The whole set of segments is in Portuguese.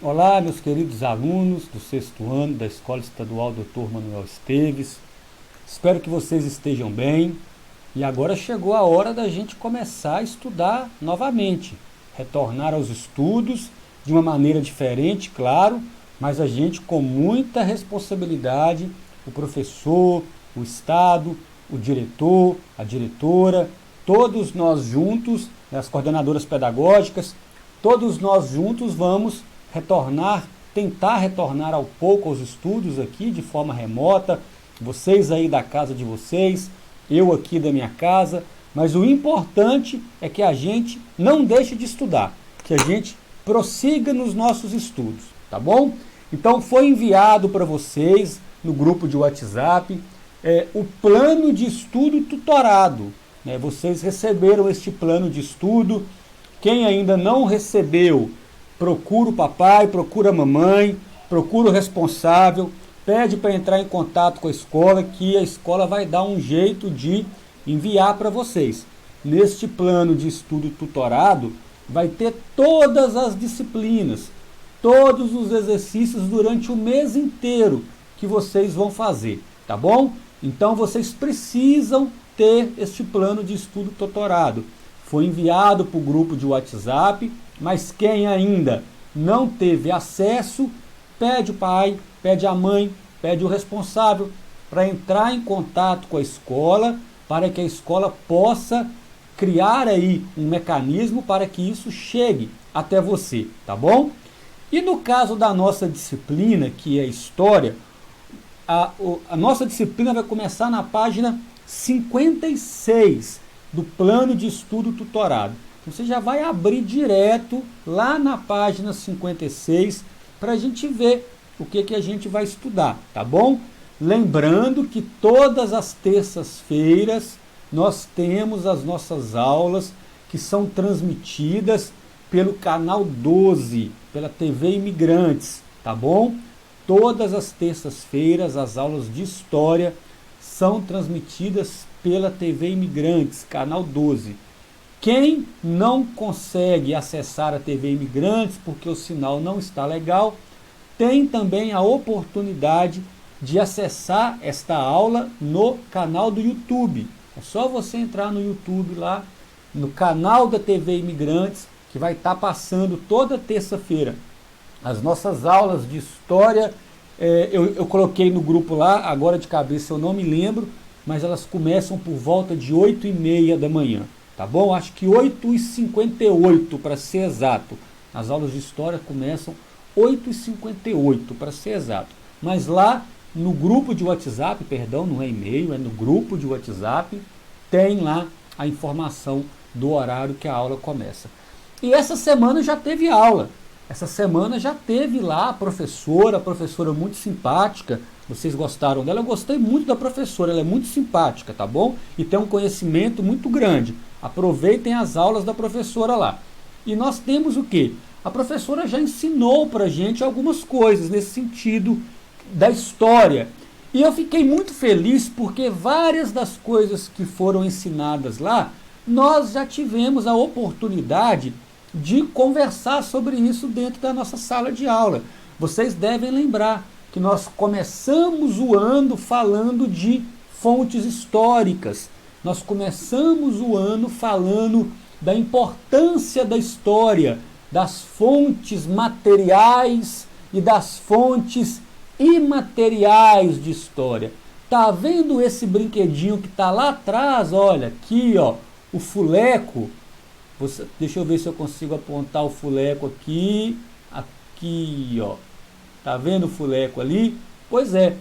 Olá, meus queridos alunos do sexto ano da Escola Estadual Dr. Manuel Esteves. Espero que vocês estejam bem. E agora chegou a hora da gente começar a estudar novamente, retornar aos estudos de uma maneira diferente, claro, mas a gente com muita responsabilidade, o professor, o Estado, o diretor, a diretora, todos nós juntos, as coordenadoras pedagógicas, todos nós juntos vamos tentar retornar ao pouco aos estudos aqui de forma remota, vocês aí da casa de vocês, eu aqui da minha casa, mas o importante é que a gente não deixe de estudar, que a gente prossiga nos nossos estudos, tá bom? Então foi enviado para vocês no grupo de WhatsApp o plano de estudo tutorado, né? Vocês receberam este plano de estudo. Quem ainda não recebeu, procura o papai, procura a mamãe, procura o responsável, pede para entrar em contato com a escola, que a escola vai dar um jeito de enviar para vocês. Neste plano de estudo tutorado, vai ter todas as disciplinas, todos os exercícios durante o mês inteiro que vocês vão fazer, tá bom? Então vocês precisam ter este plano de estudo tutorado. Foi enviado para o grupo de WhatsApp, mas quem ainda não teve acesso, pede o pai, pede a mãe, pede o responsável para entrar em contato com a escola, para que a escola possa criar aí um mecanismo para que isso chegue até você, tá bom? E no caso da nossa disciplina, que é História, a nossa disciplina vai começar na página 56 do plano de estudo tutorado. Você já vai abrir direto lá na página 56 para a gente ver o que a gente vai estudar, tá bom? Lembrando que todas as terças-feiras nós temos as nossas aulas que são transmitidas pelo canal 12, pela TV Imigrantes, tá bom? Todas as terças-feiras as aulas de História são transmitidas pela TV Imigrantes, canal 12. Quem não consegue acessar a TV Imigrantes porque o sinal não está legal, tem também a oportunidade de acessar esta aula no canal do YouTube. É só você entrar no YouTube lá, no canal da TV Imigrantes, que vai estar passando toda terça-feira as nossas aulas de História. Eu coloquei no grupo lá, agora de cabeça eu não me lembro, mas elas começam por volta de 8h30 da manhã. Tá bom? Acho que 8h58 para ser exato. As aulas de História começam 8h58 para ser exato. Mas lá no grupo de WhatsApp, perdão, não é e-mail, é no grupo de WhatsApp, tem lá a informação do horário que a aula começa. E essa semana já teve aula. Essa semana já teve lá a professora muito simpática. Vocês gostaram dela? Eu gostei muito da professora, ela é muito simpática, tá bom? E tem um conhecimento muito grande. Aproveitem as aulas da professora lá. E nós temos o quê? A professora já ensinou pra gente algumas coisas nesse sentido da história. E eu fiquei muito feliz porque várias das coisas que foram ensinadas lá, nós já tivemos a oportunidade de conversar sobre isso dentro da nossa sala de aula. Vocês devem lembrar que nós começamos o ano falando de fontes históricas. Nós começamos o ano falando da importância da história, das fontes materiais e das fontes imateriais de história. Tá vendo esse brinquedinho que está lá atrás? Olha, aqui, ó, o fuleco. Deixa eu ver se eu consigo apontar o fuleco aqui. Aqui, ó. Tá vendo o fuleco ali? Pois é,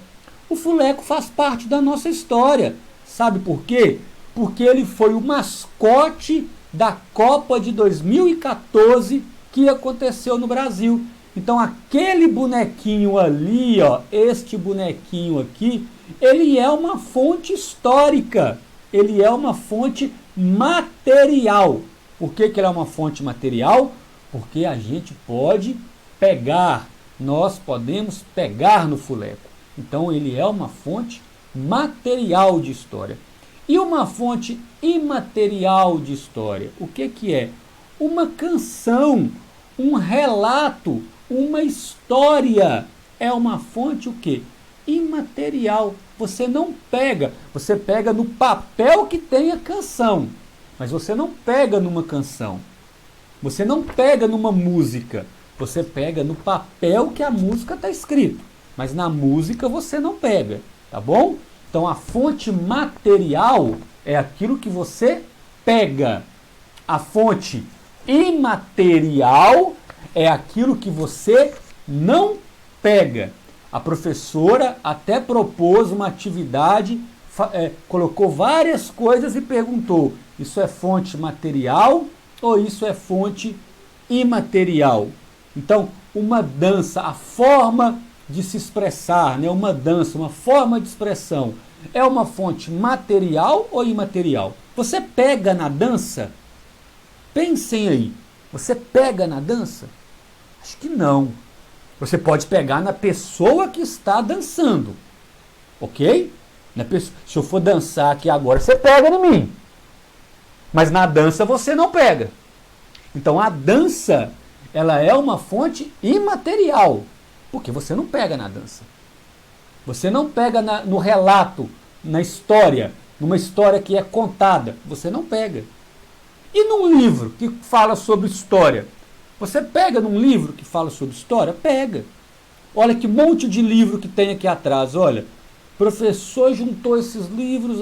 o fuleco faz parte da nossa história. Sabe por quê? Porque ele foi o mascote da Copa de 2014 que aconteceu no Brasil. Então aquele bonequinho ali, ó, este bonequinho aqui, ele é uma fonte histórica. Ele é uma fonte material. Por que ele é uma fonte material? Porque a gente pode pegar, nós podemos pegar no fuleco. Então ele é uma fonte material de história. E uma fonte imaterial de história, o que é? Uma canção, um relato, uma história. É uma fonte o quê? Imaterial. Você não pega, você pega no papel que tem a canção, mas você não pega numa canção. Você não pega numa música, você pega no papel que a música está escrito, mas na música você não pega, tá bom? Então a fonte material é aquilo que você pega. A fonte imaterial é aquilo que você não pega. A professora até propôs uma atividade, colocou várias coisas e perguntou: isso é fonte material ou isso é fonte imaterial? Então, uma dança, a forma de se expressar, né? Uma dança, uma forma de expressão, é uma fonte material ou imaterial? Você pega na dança? Pensem aí, você pega na dança? Acho que não. Você pode pegar na pessoa que está dançando, ok? Se eu for dançar aqui agora, você pega em mim. Mas na dança você não pega. Então a dança, ela é uma fonte imaterial, porque você não pega na dança. Você não pega no relato, na história, numa história que é contada, você não pega. E num livro que fala sobre história? Você pega num livro que fala sobre história? Pega. Olha que monte de livro que tem aqui atrás. Olha, o professor juntou esses livros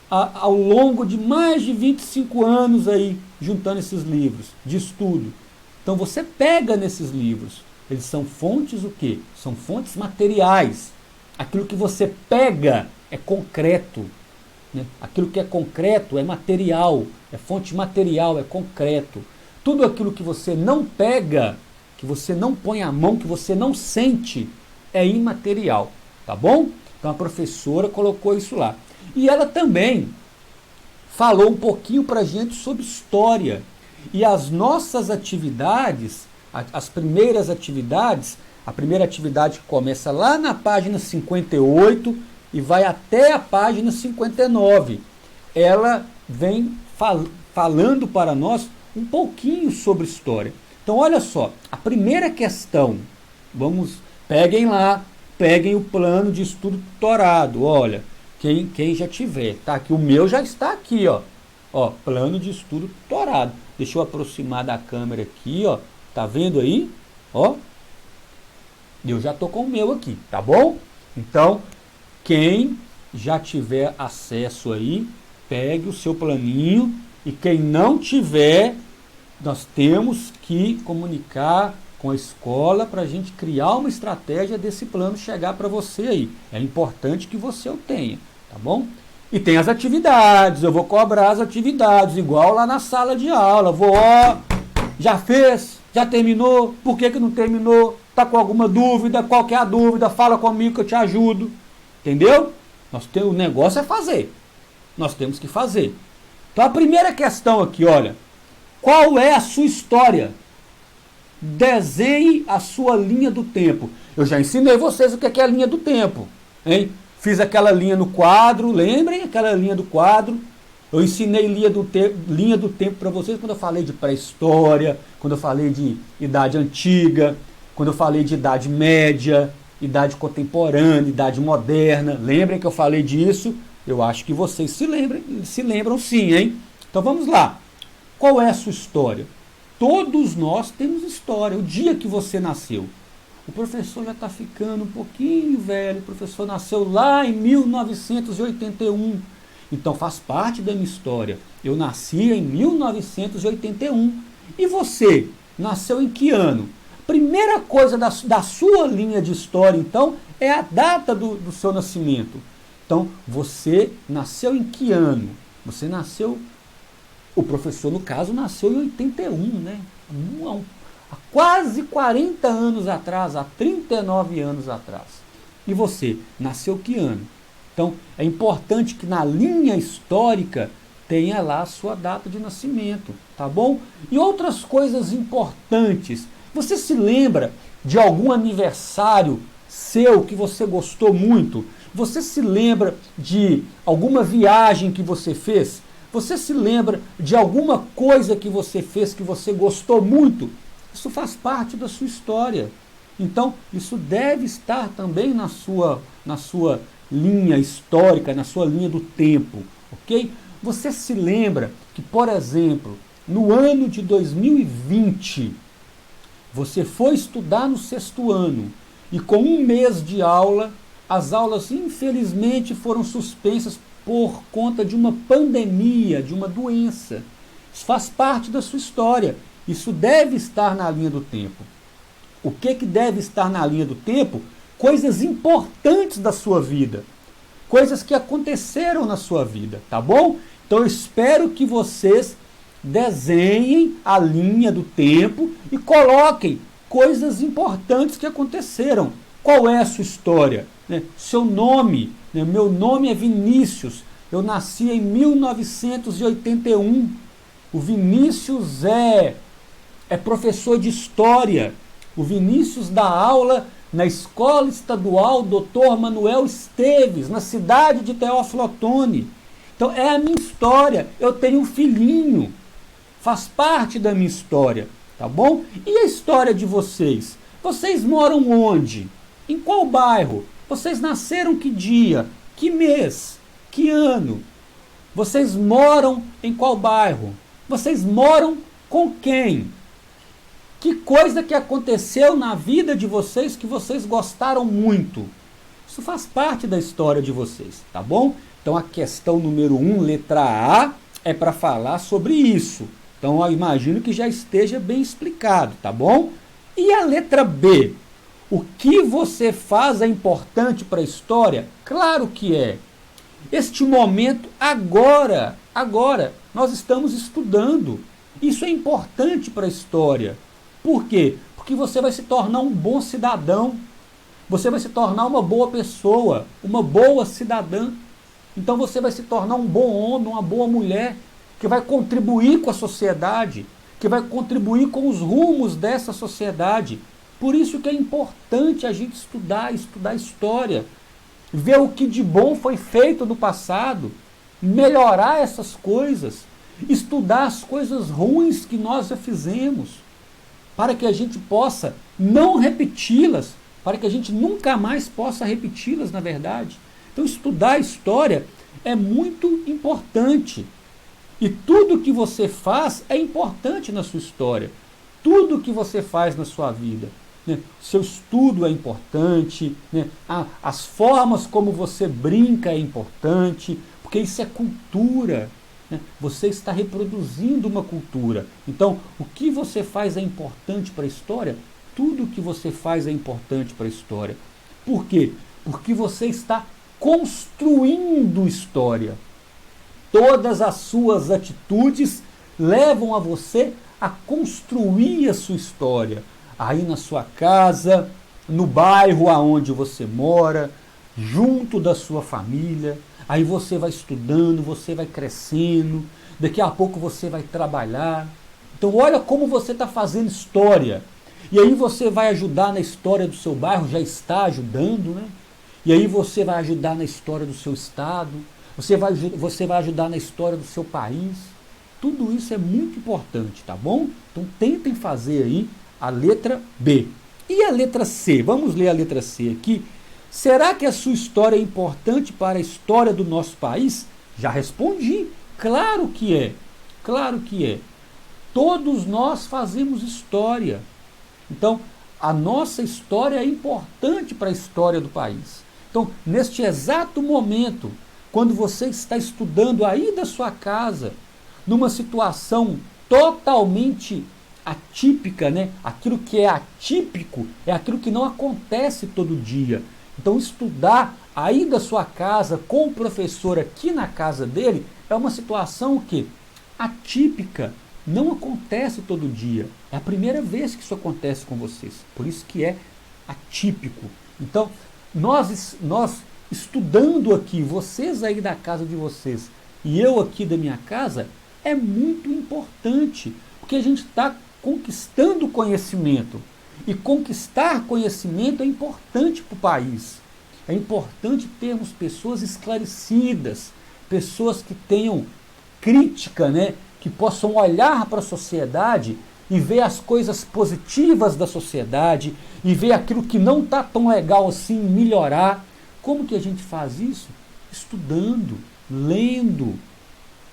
ao longo de mais de 25 anos aí, juntando esses livros de estudo. Então você pega nesses livros. Eles são fontes o quê? São fontes materiais. Aquilo que você pega é concreto. Né? Aquilo que é concreto é material. É fonte material, é concreto. Tudo aquilo que você não pega, que você não põe a mão, que você não sente, é imaterial, tá bom? Então a professora colocou isso lá. E ela também falou um pouquinho para a gente sobre história. E as nossas atividades, as primeiras atividades, a primeira atividade que começa lá na página 58 e vai até a página 59, ela vem falando para nós um pouquinho sobre história. Então olha só, a primeira questão, peguem lá, peguem o plano de estudo tutorado, olha, quem já tiver, tá aqui, o meu já está aqui, ó, plano de estudo tutorado. Deixa eu aproximar da câmera aqui, ó, tá vendo aí? Ó, eu já tô com o meu aqui, tá bom? Então, quem já tiver acesso aí, pegue o seu planinho, e quem não tiver, nós temos que comunicar com a escola para a gente criar uma estratégia desse plano chegar para você aí. É importante que você o tenha, tá bom? E tem as atividades, eu vou cobrar as atividades, igual lá na sala de aula. Já fez? Já terminou? Por que não terminou? Tá com alguma dúvida? Qual que é a dúvida? Fala comigo que eu te ajudo. Entendeu? O negócio é fazer. Nós temos que fazer. Então a primeira questão aqui, olha. Qual é a sua história? Desenhe a sua linha do tempo. Eu já ensinei vocês o que é a linha do tempo, hein? Fiz aquela linha no quadro, lembrem aquela linha do quadro? Eu ensinei linha do tempo para vocês quando eu falei de pré-história, quando eu falei de idade antiga, quando eu falei de idade média, idade contemporânea, idade moderna. Lembrem que eu falei disso? Eu acho que vocês se lembram sim, hein? Então vamos lá. Qual é a sua história? Todos nós temos história. O dia que você nasceu. O professor já está ficando um pouquinho velho. O professor nasceu lá em 1981. Então faz parte da minha história. Eu nasci em 1981. E você? Nasceu em que ano? Primeira coisa da sua linha de história, então, é a data do seu nascimento. Então, você nasceu em que ano? Você nasceu... O professor, no caso, nasceu em 81, né? Há quase 40 anos atrás, há 39 anos atrás. E você, nasceu que ano? Então, é importante que na linha histórica tenha lá a sua data de nascimento, tá bom? E outras coisas importantes. Você se lembra de algum aniversário seu que você gostou muito? Você se lembra de alguma viagem que você fez? Você se lembra de alguma coisa que você fez que você gostou muito? Isso faz parte da sua história. Então, isso deve estar também na sua linha histórica, na sua linha do tempo, ok? Você se lembra que, por exemplo, no ano de 2020, você foi estudar no 6º ano e com um mês de aula, as aulas infelizmente foram suspensas por conta de uma pandemia, de uma doença. Isso faz parte da sua história. Isso deve estar na linha do tempo. O que deve estar na linha do tempo? Coisas importantes da sua vida. Coisas que aconteceram na sua vida, tá bom? Então eu espero que vocês desenhem a linha do tempo e coloquem coisas importantes que aconteceram. Qual é a sua história? Seu nome, meu nome é Vinícius, eu nasci em 1981. O Vinícius é professor de história. O Vinícius dá aula na Escola Estadual Dr. Manuel Esteves, na cidade de Teófilo Otoni. Então é a minha história. Eu tenho um filhinho, faz parte da minha história, tá bom? E a história de vocês? Vocês moram onde? Em qual bairro? Vocês nasceram que dia? Que mês? Que ano? Vocês moram em qual bairro? Vocês moram com quem? Que coisa que aconteceu na vida de vocês que vocês gostaram muito? Isso faz parte da história de vocês, tá bom? Então a questão número 1, letra A, é para falar sobre isso. Então eu imagino que já esteja bem explicado, tá bom? E a letra B? O que você faz é importante para a história? Claro que é. Este momento, agora, nós estamos estudando. Isso é importante para a história. Por quê? Porque você vai se tornar um bom cidadão. Você vai se tornar uma boa pessoa, uma boa cidadã. Então você vai se tornar um bom homem, uma boa mulher, que vai contribuir com a sociedade, que vai contribuir com os rumos dessa sociedade. Por isso que é importante a gente estudar história, ver o que de bom foi feito no passado, melhorar essas coisas, estudar as coisas ruins que nós já fizemos, para que a gente possa não repeti-las, para que a gente nunca mais possa repeti-las, na verdade. Então estudar a história é muito importante. E tudo que você faz é importante na sua história. Tudo que você faz na sua vida. Seu estudo é importante, as formas como você brinca é importante, porque isso é cultura. Você está reproduzindo uma cultura. Então, o que você faz é importante para a história? Tudo que você faz é importante para a história. Por quê? Porque você está construindo história. Todas as suas atitudes levam a você a construir a sua história. Aí na sua casa, no bairro aonde você mora, junto da sua família. Aí você vai estudando, você vai crescendo, daqui a pouco você vai trabalhar. Então olha como você está fazendo história. E aí você vai ajudar na história do seu bairro, já está ajudando, né? E aí você vai ajudar na história do seu estado, você vai ajudar na história do seu país. Tudo isso é muito importante, tá bom? Então tentem fazer aí a letra B. E a letra C? Vamos ler a letra C aqui. Será que a sua história é importante para a história do nosso país? Já respondi. Claro que é. Claro que é. Todos nós fazemos história. Então, a nossa história é importante para a história do país. Então, neste exato momento, quando você está estudando aí da sua casa, numa situação totalmente atípica, né? Aquilo que é atípico é aquilo que não acontece todo dia. Então, estudar aí da sua casa com o professor aqui na casa dele é uma situação que atípica, não acontece todo dia. É a primeira vez que isso acontece com vocês. Por isso que é atípico. Então, nós estudando aqui, vocês aí da casa de vocês e eu aqui da minha casa, é muito importante, porque a gente está conquistando conhecimento. E conquistar conhecimento é importante para o país. É importante termos pessoas esclarecidas, pessoas que tenham crítica, né? Que possam olhar para a sociedade e ver as coisas positivas da sociedade e ver aquilo que não está tão legal assim melhorar. Como que a gente faz isso? Estudando, lendo,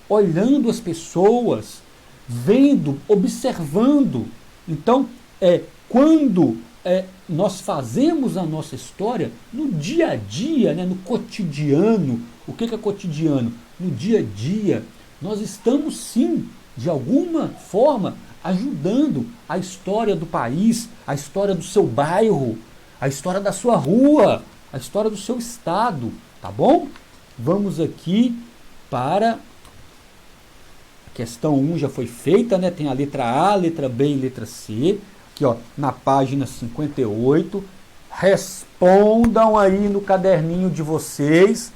olhando as pessoas, vendo, observando. Então, quando nós fazemos a nossa história no dia a dia, né, no cotidiano. O que é cotidiano? No dia a dia, nós estamos sim, de alguma forma, ajudando a história do país, a história do seu bairro, a história da sua rua, a história do seu estado, tá bom? Vamos aqui para a questão 1 já foi feita, né? Tem a letra A, letra B e letra C. Aqui, ó, na página 58. Respondam aí no caderninho de vocês,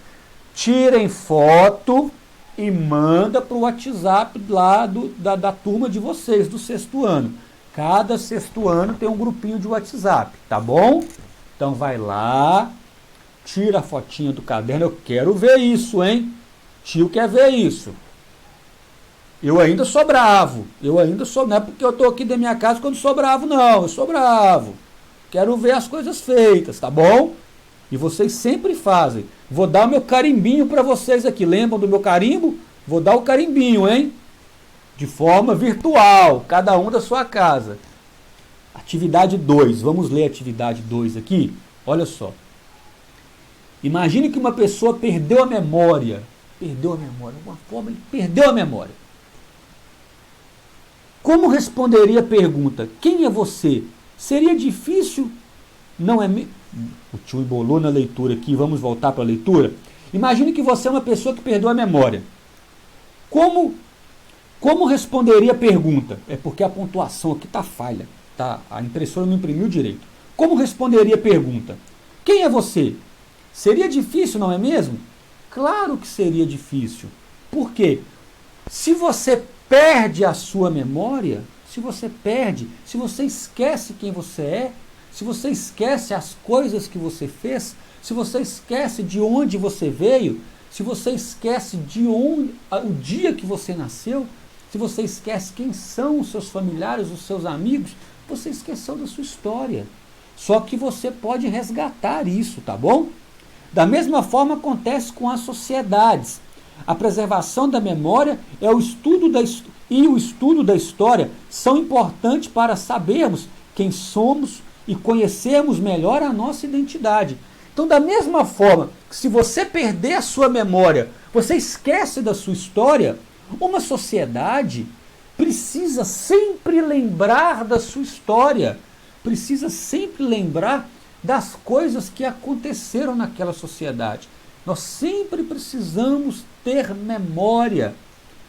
tirem foto e manda para o WhatsApp lá da turma de vocês, do sexto ano. Cada sexto ano tem um grupinho de WhatsApp, tá bom? Então vai lá, tira a fotinha do caderno. Eu quero ver isso, hein? Tio quer ver isso. Eu ainda sou bravo. Não é porque eu estou aqui da minha casa quando sou bravo, não. Eu sou bravo. Quero ver as coisas feitas, tá bom? E vocês sempre fazem. Vou dar o meu carimbinho para vocês aqui. Lembram do meu carimbo? Vou dar o carimbinho, hein? De forma virtual, cada um da sua casa. Atividade 2. Vamos ler a atividade 2 aqui? Olha só. Imagine que uma pessoa perdeu a memória. Perdeu a memória. De alguma forma, ele perdeu a memória. Como responderia a pergunta? Quem é você? Seria difícil? Não é mesmo? O tio embolou na leitura aqui. Vamos voltar para a leitura? Imagine que você é uma pessoa que perdeu a memória. Como responderia a pergunta? É porque a pontuação aqui está falha. Tá? A impressora não imprimiu direito. Como responderia a pergunta? Quem é você? Seria difícil, não é mesmo? Claro que seria difícil. Por quê? Se você perde a sua memória, se você esquece quem você é, se você esquece as coisas que você fez, se você esquece de onde você veio, se você esquece o dia que você nasceu, se você esquece quem são os seus familiares, os seus amigos, você esqueceu da sua história. Só que você pode resgatar isso, tá bom? Da mesma forma acontece com as sociedades. A preservação da memória e o estudo da história são importantes para sabermos quem somos e conhecermos melhor a nossa identidade. Então, da mesma forma que se você perder a sua memória, você esquece da sua história, uma sociedade precisa sempre lembrar da sua história, precisa sempre lembrar das coisas que aconteceram naquela sociedade. Nós sempre precisamos ter memória,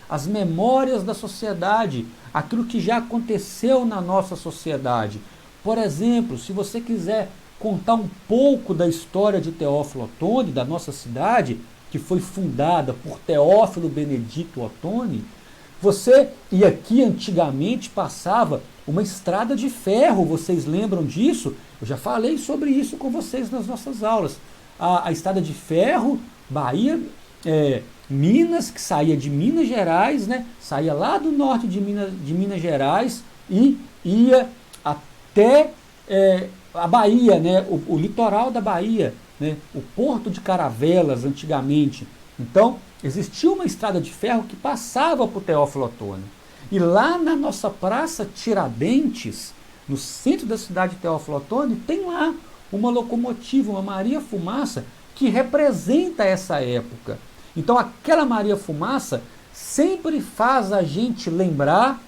as memórias da sociedade, aquilo que já aconteceu na nossa sociedade. Por exemplo, se você quiser contar um pouco da história de Teófilo Otoni, da nossa cidade, que foi fundada por Teófilo Benedito Otoni, e aqui antigamente passava uma estrada de ferro, vocês lembram disso? Eu já falei sobre isso com vocês nas nossas aulas. A estrada de ferro, Bahia, Minas, que saía de Minas Gerais, né? Saía lá do norte de Minas Gerais e ia até a Bahia, né? O litoral da Bahia, né? O Porto de Caravelas, antigamente. Então, existia uma estrada de ferro que passava por Teófilo Otoni. E lá na nossa Praça Tiradentes, no centro da cidade de Teófilo Otoni, tem lá uma locomotiva, uma Maria Fumaça, que representa essa época. Então aquela Maria Fumaça sempre faz a gente lembrar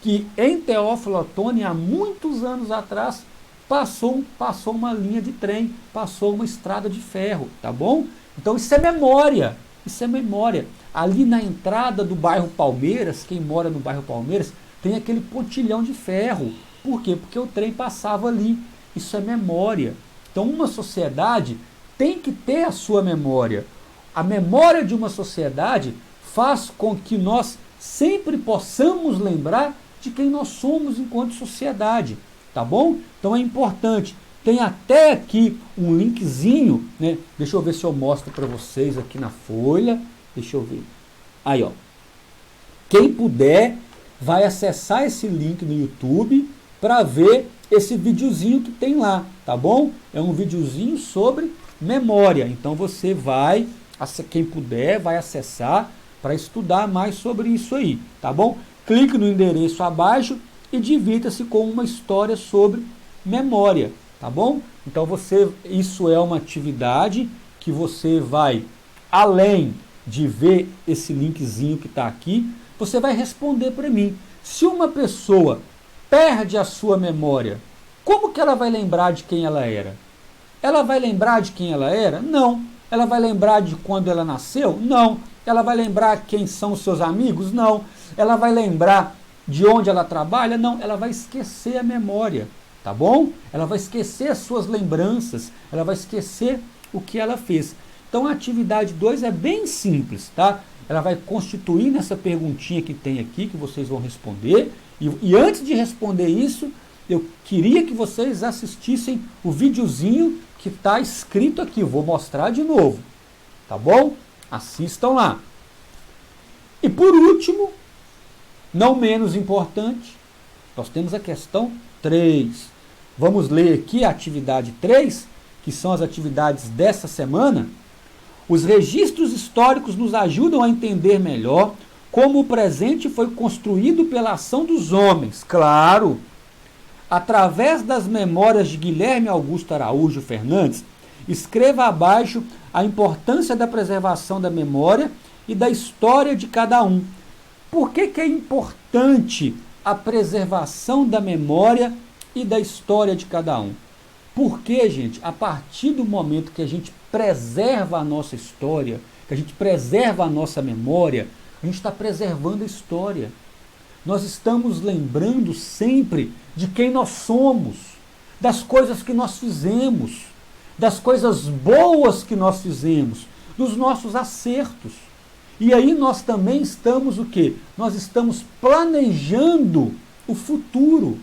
que em Teófilo Otoni, há muitos anos atrás, passou uma linha de trem, passou uma estrada de ferro, tá bom? Então isso é memória, isso é memória. Ali na entrada do bairro Palmeiras, quem mora no bairro Palmeiras, tem aquele pontilhão de ferro. Por quê? Porque o trem passava ali. Isso é memória. Então uma sociedade tem que ter a sua memória. A memória de uma sociedade faz com que nós sempre possamos lembrar de quem nós somos enquanto sociedade. Tá bom? Então é importante. Tem até aqui um linkzinho, né? Deixa eu ver se eu mostro para vocês aqui na folha. Deixa eu ver. Aí, ó. Quem puder, vai acessar esse link no YouTube para ver esse videozinho que tem lá, tá bom? É um videozinho sobre memória. Então você vai, quem puder, vai acessar para estudar mais sobre isso aí, tá bom? Clique no endereço abaixo e divirta-se com uma história sobre memória, tá bom? Então isso é uma atividade que você vai, além de ver esse linkzinho que está aqui, você vai responder para mim. Se uma pessoa perde a sua memória, como que ela vai lembrar de quem ela era? Ela vai lembrar de quem ela era? Não. Ela vai lembrar de quando ela nasceu? Não. Ela vai lembrar quem são os seus amigos? Não. Ela vai lembrar de onde ela trabalha? Não. Ela vai esquecer a memória, tá bom? Ela vai esquecer as suas lembranças, ela vai esquecer o que ela fez. Então a atividade 2 é bem simples, tá? Ela vai constituir nessa perguntinha que tem aqui, que vocês vão responder. E antes de responder isso, eu queria que vocês assistissem o videozinho que está escrito aqui. Vou mostrar de novo, tá bom? Assistam lá. E por último, não menos importante, nós temos a questão 3. Vamos ler aqui a atividade 3, que são as atividades dessa semana. Os registros históricos nos ajudam a entender melhor como o presente foi construído pela ação dos homens. Claro, através das memórias de Guilherme Augusto Araújo Fernandes, escreva abaixo a importância da preservação da memória e da história de cada um. Por que é importante a preservação da memória e da história de cada um? Porque, gente, a partir do momento que a gente preserva a nossa história, que a gente preserva a nossa memória, a gente está preservando a história. Nós estamos lembrando sempre de quem nós somos, das coisas que nós fizemos, das coisas boas que nós fizemos, dos nossos acertos. E aí nós também estamos o quê? Nós estamos planejando o futuro,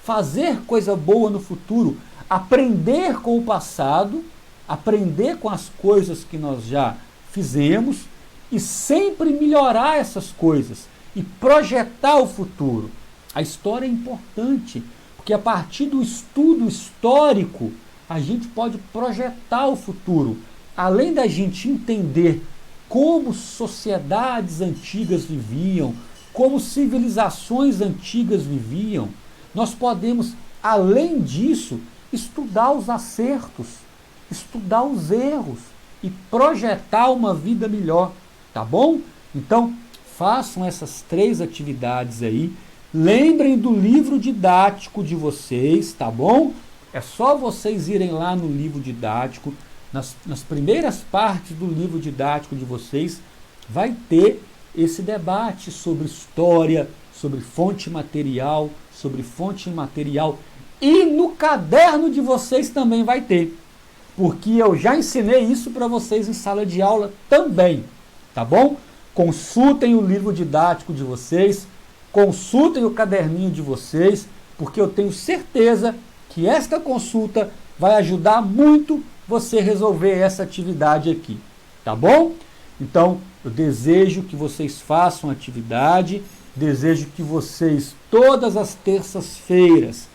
fazer coisa boa no futuro, aprender com o passado, aprender com as coisas que nós já fizemos e sempre melhorar essas coisas e projetar o futuro. A história é importante, porque a partir do estudo histórico, a gente pode projetar o futuro. Além da gente entender como sociedades antigas viviam, como civilizações antigas viviam, nós podemos, além disso, estudar os acertos, estudar os erros e projetar uma vida melhor, tá bom? Então, façam essas 3 atividades aí. Lembrem do livro didático de vocês, tá bom? É só vocês irem lá no livro didático, nas primeiras partes do livro didático de vocês, vai ter esse debate sobre história, sobre fonte material, sobre fonte imaterial. E no caderno de vocês também vai ter, porque eu já ensinei isso para vocês em sala de aula também, tá bom? Consultem o livro didático de vocês, consultem o caderninho de vocês, porque eu tenho certeza que esta consulta vai ajudar muito você resolver essa atividade aqui, tá bom? Então, eu desejo que vocês façam a atividade, desejo que vocês, todas as terças-feiras,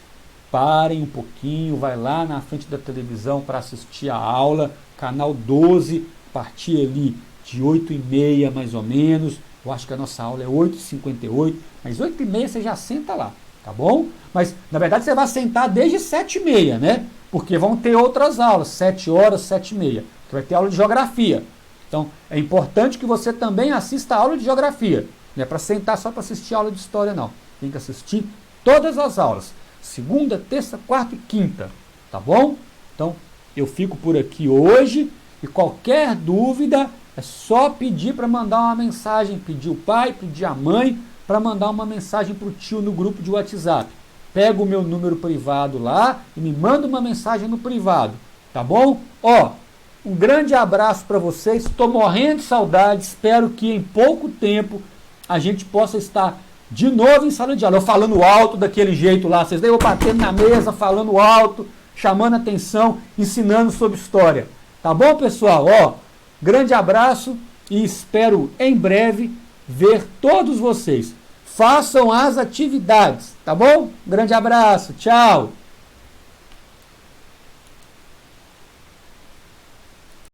parem um pouquinho, vai lá na frente da televisão para assistir a aula, canal 12, a partir ali de 8h30 mais ou menos. Eu acho que a nossa aula é 8h58, mas 8h30 você já senta lá, tá bom? Mas, na verdade, você vai sentar desde 7h30, né? Porque vão ter outras aulas, 7 horas, 7h30, que vai ter aula de geografia. Então, é importante que você também assista a aula de geografia. Não é para sentar só para assistir a aula de história, não. Tem que assistir todas as aulas. Segunda, terça, quarta e quinta, tá bom? Então, eu fico por aqui hoje e qualquer dúvida é só pedir para mandar uma mensagem, pedir o pai, pedir a mãe, para mandar uma mensagem para o tio no grupo de WhatsApp. Pega o meu número privado lá e me manda uma mensagem no privado, tá bom? Ó, um grande abraço para vocês, estou morrendo de saudade, espero que em pouco tempo a gente possa estar de novo em sala de aula, eu falando alto daquele jeito lá, vocês daí eu batendo na mesa, falando alto, chamando atenção, ensinando sobre história. Tá bom, pessoal? Ó, grande abraço e espero em breve ver todos vocês. façam as atividades, tá bom? Grande abraço, tchau!